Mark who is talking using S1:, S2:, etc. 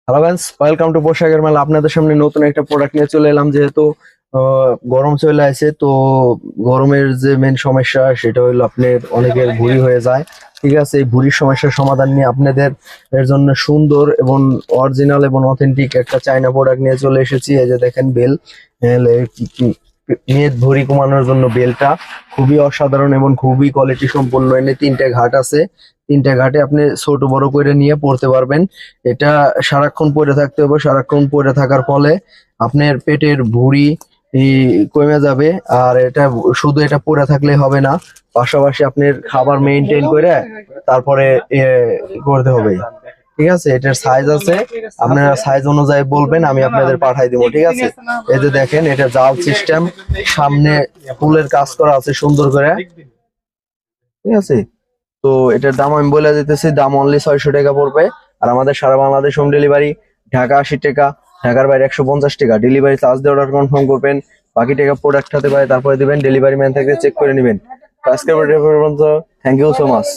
S1: Hello guys, welcome to পোশাকের মেলা। আপনাদের সামনে নতুন একটা প্রোডাক্ট নিয়ে চলে এলাম। যেহেতু গরম চলে আসে, তো গরমের যে মেন সমস্যা সেটা হলো আপনার অনেকের ভুঁড়ি হয়ে যায়। ঠিক আছে, এই ভুঁড়ির সমস্যার সমাধান নিয়ে আপনাদের এর জন্য সুন্দর এবং অরিজিনাল এবং অথেন্টিক একটা চায়না প্রোডাক্ট নিয়ে চলে এসেছি। এই যে দেখেন বেল, মেয়ের ভুঁড়ি কমানোর জন্য বেলটা খুবই অসাধারণ এবং খুবই কোয়ালিটি সম্পন্ন। এনে তিনটে ঘাট আছে, তিনটা ঘাটে আপনি ছোট বড় করে নিয়ে পড়তে পারবেন। এটা সারাক্ষণ পরে থাকতে হবে। সারাক্ষণ পরে থাকার ফলে আপনার পেটের ভুঁড়ি কমে যাবে। আর এটা শুধু এটা পরে থাকলে হবে না, পাশাপাশি আপনার খাবার মেনটেন করে তারপরে এ করতে হবে। ঠিক আছে, এটার সাইজ আছে, আপনারা সাইজ অনুযায়ী বলবেন, আমি আপনাদের পাঠাই দিব। ঠিক আছে, এই যে দেখেন, এটা জাল সিস্টেম, সামনে ফুলের কাজ করা আছে সুন্দর করে। ঠিক আছে, তো এটার দাম আমি বলে দিতেছি, দাম অনলি 600 টাকা পড়বে। আর আমাদের সারা বাংলাদেশ হোম ডেলিভারি। ঢাকা 80 টাকা, ঢাকার বাইরে 150 টাকা। ডেলিভারি চার্জ দিয়ে অর্ডার কনফার্ম করবেন, বাকি টাকা প্রোডাক্ট হাতে পায় তারপরে দিবেন। ডেলিভারি ম্যান থেকে চেক করে নেবেন। আজকের ভিডিও পর্যন্ত, থ্যাংক ইউ সো মাচ।